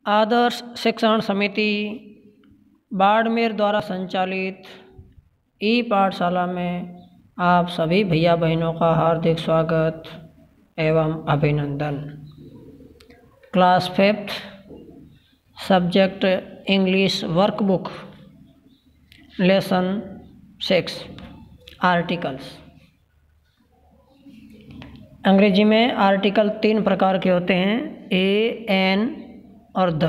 आदर्श शिक्षण समिति बाड़मेर द्वारा संचालित ई पाठशाला में आप सभी भैया बहनों का हार्दिक स्वागत एवं अभिनंदन। Class 5th subject English workbook lesson 6 articles. अंग्रेजी में आर्टिकल 3 प्रकार के होते हैं, ए, एन और द।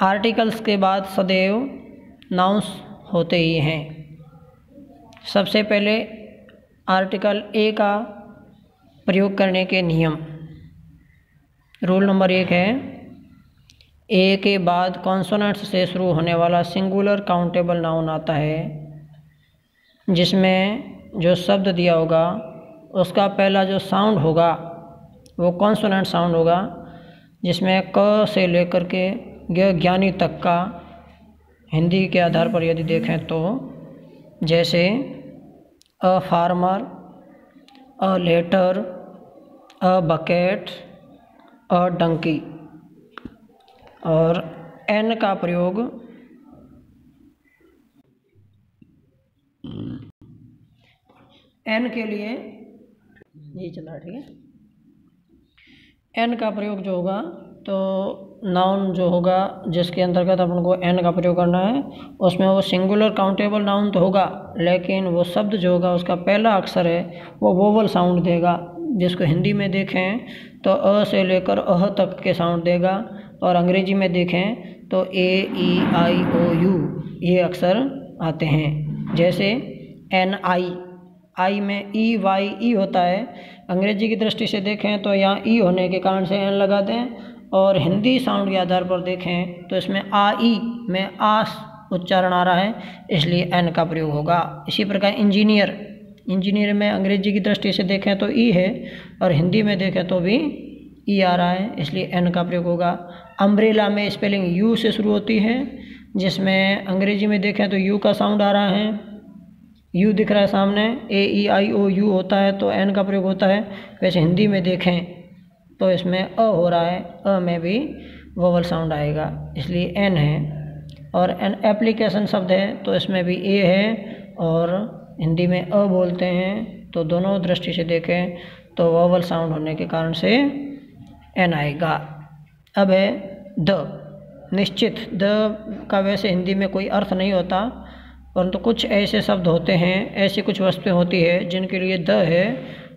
आर्टिकल्स के बाद सदैव नाउंस होते ही हैं। सबसे पहले आर्टिकल ए का प्रयोग करने के नियम। रूल नंबर 1 है, ए के बाद कॉन्सोनेंट्स से शुरू होने वाला सिंगुलर काउंटेबल नाउन आता है, जिसमें जो शब्द दिया होगा उसका पहला जो साउंड होगा वो कॉन्सोनेंट साउंड होगा, जिसमें क से लेकर के ज्ञानी तक का हिंदी के आधार पर यदि देखें तो जैसे a farmer, a letter, a bucket, a donkey. और एन का प्रयोग एन के लिए यही चला, ठीक है। एन का प्रयोग जो होगा तो नाउन जो होगा जिसके अंतर्गत अपन को एन का प्रयोग करना है, उसमें वो सिंगुलर काउंटेबल नाउन तो होगा, लेकिन वो शब्द जो होगा उसका पहला अक्षर है वो वोवल साउंड देगा। जिसको हिंदी में देखें तो अ से लेकर अह तक के साउंड देगा, और अंग्रेजी में देखें तो ए, ई, आई, ओ, यू ये अक्षर आते हैं। जैसे एन आई में ई, वाई, ई होता है। अंग्रेजी की दृष्टि से देखें तो यहाँ ई होने के कारण से एन लगा दें, और हिंदी साउंड के आधार पर देखें तो इसमें आ ई में आस उच्चारण आ रहा है, इसलिए एन का प्रयोग होगा। इसी प्रकार इंजीनियर में अंग्रेजी की दृष्टि से देखें तो ई है, और हिंदी में देखें तो भी ई आ रहा है, इसलिए एन का प्रयोग होगा। अम्ब्रेला में स्पेलिंग यू से शुरू होती है, जिसमें अंग्रेजी में देखें तो यू का साउंड आ रहा है, यू दिख रहा है सामने, ए, ई, आई, ओ, यू होता है तो एन का प्रयोग होता है। वैसे हिंदी में देखें तो इसमें अ हो रहा है, अ में भी वोवल साउंड आएगा, इसलिए एन है। और एन एप्लीकेशन शब्द है तो इसमें भी ए है, और हिंदी में अ बोलते हैं, तो दोनों दृष्टि से देखें तो वोवल साउंड होने के कारण से एन आएगा। अब है द। निश्चित द का वैसे हिंदी में कोई अर्थ नहीं होता, परंतु कुछ ऐसे शब्द होते हैं, ऐसी कुछ वस्तुएं होती है जिनके लिए द है,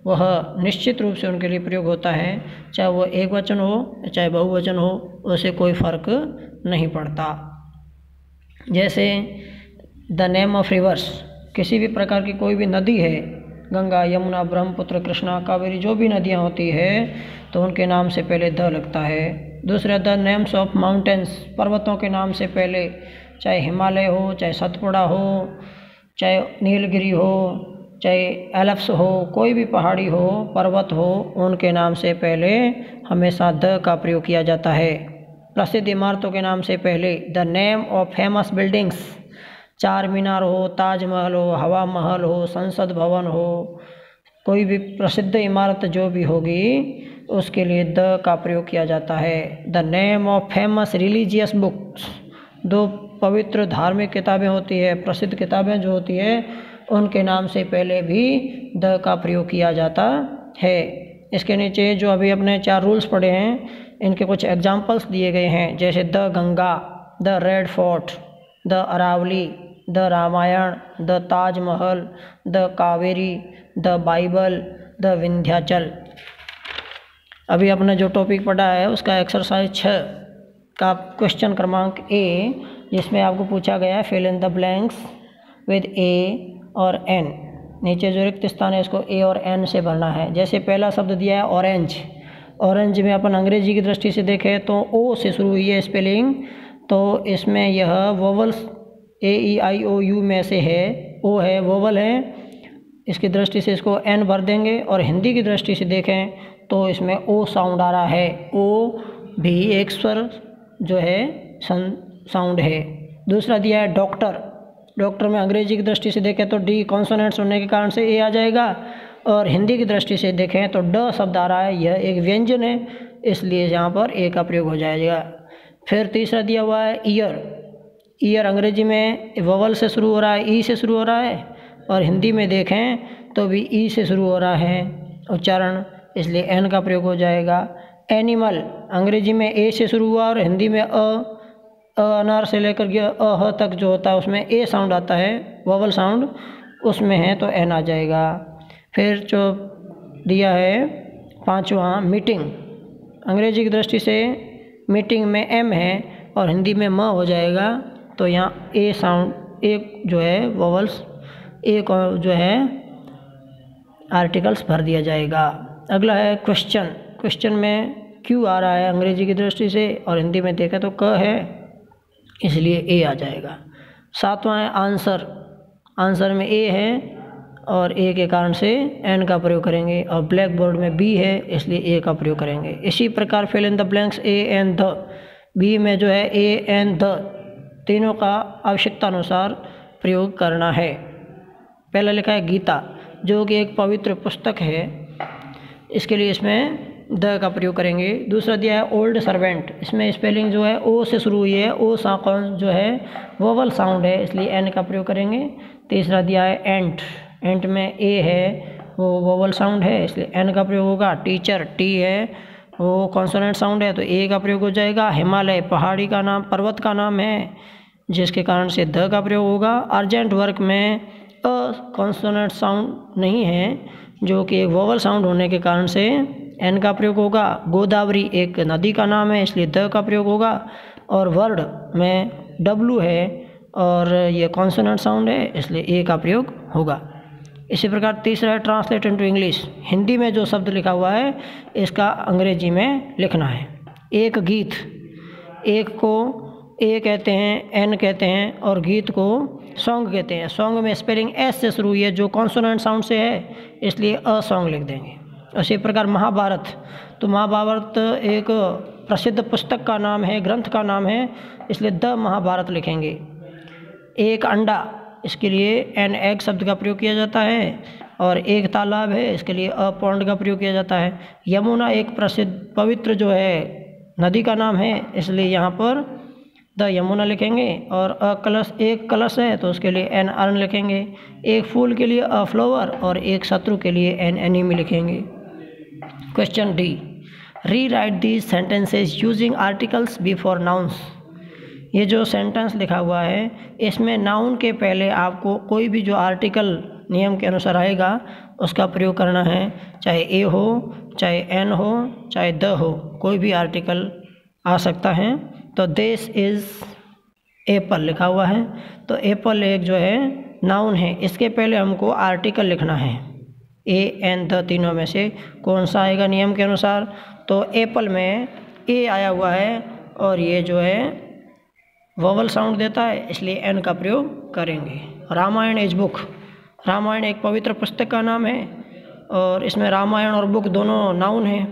वह निश्चित रूप से उनके लिए प्रयोग होता है, चाहे वो एक वचन हो चाहे बहुवचन हो, उससे कोई फर्क नहीं पड़ता। जैसे द नेम ऑफ रिवर्स, किसी भी प्रकार की कोई भी नदी है, गंगा, यमुना, ब्रह्मपुत्र, कृष्णा, कावेरी, जो भी नदियाँ होती है तो उनके नाम से पहले द लगता है। दूसरा द नेम्स ऑफ माउंटेन्स, पर्वतों के नाम से पहले, चाहे हिमालय हो, चाहे सतपुड़ा हो, चाहे नीलगिरी हो, चाहे एल्प्स हो, कोई भी पहाड़ी हो, पर्वत हो, उनके नाम से पहले हमेशा द का प्रयोग किया जाता है। प्रसिद्ध इमारतों के नाम से पहले the name of famous buildings, चार मीनार हो, ताजमहल हो, हवा महल हो, संसद भवन हो, कोई भी प्रसिद्ध इमारत जो भी होगी उसके लिए द का प्रयोग किया जाता है। The name of famous religious books, दो पवित्र धार्मिक किताबें होती है, प्रसिद्ध किताबें जो होती है, उनके नाम से पहले भी द का प्रयोग किया जाता है। इसके नीचे जो अभी अपने 4 रूल्स पढ़े हैं, इनके कुछ एग्जाम्पल्स दिए गए हैं, जैसे the Ganga, the red fort, the Aravalli, the Ramayana, the Taj Mahal, the Kaveri, the Bible, the Vindhyachal. अभी अपने जो टॉपिक पढ़ा है उसका एक्सरसाइज 6 का क्वेश्चन क्रमांक ए, जिसमें आपको पूछा गया है fill in the blanks with a और एन। नीचे जो रिक्त स्थान है इसको ए और एन से भरना है। जैसे पहला शब्द दिया है ऑरेंज, ऑरेंज में अपन अंग्रेजी की दृष्टि से देखें तो ओ से शुरू हुई है स्पेलिंग, तो इसमें यह vowels A, E, I, O, you में से है, ओ है, वोवल है, इसकी दृष्टि से इसको एन भर देंगे। और हिंदी की दृष्टि से देखें तो इसमें ओ साउंड आ रहा है, ओ भी एक स्वर जो है साउंड है। दूसरा दिया है डॉक्टर, डॉक्टर में अंग्रेजी की दृष्टि से देखें तो डी कॉन्सोनेंट्स होने के कारण से ए आ जाएगा, और हिंदी की दृष्टि से देखें तो ड शब्द आ रहा है, यह एक व्यंजन है, इसलिए यहाँ पर ए का प्रयोग हो जाएगा। फिर तीसरा दिया हुआ है ईयर। ईयर अंग्रेजी में वोवल से शुरू हो रहा है, ई से शुरू हो रहा है, और हिंदी में देखें तो भी ई से शुरू हो रहा है उच्चारण, इसलिए एन का प्रयोग हो जाएगा। एनिमल अंग्रेजी में ए से शुरू हुआ और हिंदी में अनार से लेकर के अह तक जो होता है उसमें ए साउंड आता है, वोवल साउंड उसमें है, तो एन आ जाएगा। फिर जो दिया है पांचवा मीटिंग। अंग्रेजी की दृष्टि से मीटिंग में एम है और हिंदी में म हो जाएगा, तो यहाँ ए साउंड एक जो है वोवल्स एक जो है आर्टिकल्स भर दिया जाएगा। अगला है क्वेश्चन। क्वेश्चन में क्यू आ रहा है अंग्रेजी की दृष्टि से और हिंदी में देखा तो क है, इसलिए ए आ जाएगा। सातवां है आंसर। आंसर में ए है और ए के कारण से एन का प्रयोग करेंगे, और ब्लैक बोर्ड में बी है इसलिए ए का प्रयोग करेंगे। इसी प्रकार fill in the blanks a and the. B में जो है ए एंड द तीनों का आवश्यकता अनुसार प्रयोग करना है। पहला लिखा है गीता, जो कि एक पवित्र पुस्तक है, इसके लिए इसमें द का प्रयोग करेंगे। दूसरा दिया है ओल्ड सर्वेंट। इसमें स्पेलिंग जो है ओ से शुरू हुई है, ओ साउंड जो है वोवल साउंड है, इसलिए एन का प्रयोग करेंगे। तीसरा दिया है एंट। एंट में ए है वो वोवल साउंड है, इसलिए एन का प्रयोग होगा। टीचर टी है वो कॉन्सोनेंट साउंड है, तो ए का प्रयोग हो जाएगा। हिमालय पहाड़ी का नाम, पर्वत का नाम है, जिसके कारण से द का प्रयोग होगा। अर्जेंट वर्क में अ कॉन्सोनेंट साउंड नहीं है, जो कि एक वोवल साउंड होने के कारण से एन का प्रयोग होगा। गोदावरी एक नदी का नाम है, इसलिए द का प्रयोग होगा। और वर्ड में डब्लू है और ये कॉन्सोनेंट साउंड है, इसलिए ए का प्रयोग होगा। इसी प्रकार तीसरा है ट्रांसलेट इनटू इंग्लिश। हिंदी में जो शब्द लिखा हुआ है इसका अंग्रेजी में लिखना है। एक गीत, एक को ए कहते हैं, एन कहते हैं, और गीत को सॉन्ग कहते हैं। सॉन्ग में स्पेलिंग एस से शुरू हुई है, जो कॉन्सोनेंट साउंड से है, इसलिए अ सॉन्ग लिख देंगे। इसी प्रकार महाभारत, तो महाभारत एक प्रसिद्ध पुस्तक का नाम है, ग्रंथ का नाम है, इसलिए द महाभारत लिखेंगे। एक अंडा, इसके लिए एन एग शब्द का प्रयोग किया जाता है। और एक तालाब है, इसके लिए अ पॉन्ड का प्रयोग किया जाता है। यमुना एक प्रसिद्ध पवित्र जो है नदी का नाम है, इसलिए यहाँ पर द यमुना लिखेंगे। और अ कलश, एक कलश है तो उसके लिए एन अर्न लिखेंगे। एक फूल के लिए अ फ्लावर और एक शत्रु के लिए एन एनिमी लिखेंगे। क्वेश्चन डी, री right these sentences using articles before nouns. ये जो सेंटेंस लिखा हुआ है इसमें नाउन के पहले आपको कोई भी जो आर्टिकल नियम के अनुसार आएगा उसका प्रयोग करना है, चाहे ए हो, चाहे एन हो, चाहे द हो, कोई भी आर्टिकल आ सकता है। तो दिस इज़ एप्पल लिखा हुआ है, तो एप्पल एक जो है नाउन है, इसके पहले हमको आर्टिकल लिखना है। ए एन द तीनों में से कौन सा आएगा नियम के अनुसार, तो एप्पल में ए आया हुआ है और ये जो है वोवल साउंड देता है, इसलिए एन का प्रयोग करेंगे। रामायण इज बुक, रामायण एक पवित्र पुस्तक का नाम है और इसमें रामायण और बुक दोनों नाउन हैं,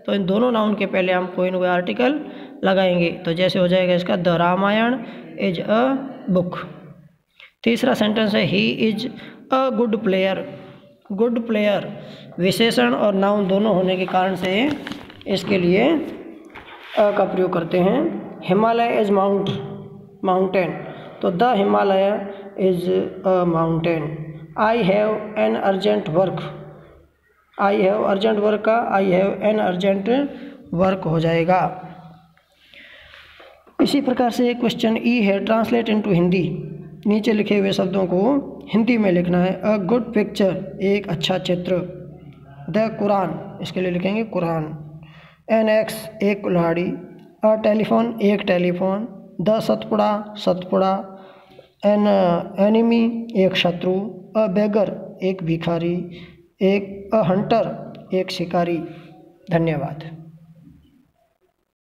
तो इन दोनों नाउन के पहले हम कोई न कोई आर्टिकल लगाएंगे, तो जैसे हो जाएगा इसका the Ramayan is a book. तीसरा सेंटेंस है he is a good player. Good player विशेषण और नाउन दोनों होने के कारण से इसके लिए अ का प्रयोग करते हैं। हिमालय इज माउंटेन, तो the Himalaya is a mountain. I have an urgent work, I have urgent work का I have an urgent work हो जाएगा। इसी प्रकार से क्वेश्चन ई है ट्रांसलेट इनटू हिंदी। नीचे लिखे हुए शब्दों को हिंदी में लिखना है। अ गुड पिक्चर, एक अच्छा चित्र। द कुरान, इसके लिए लिखेंगे कुरान। एन एक्स, एक कुल्हाड़ी। अ टेलीफोन, एक telephone. The Satpura, Satpura. An enemy, एक शत्रु। अ बेगर, एक भिखारी। एक अ हंटर, एक शिकारी। धन्यवाद।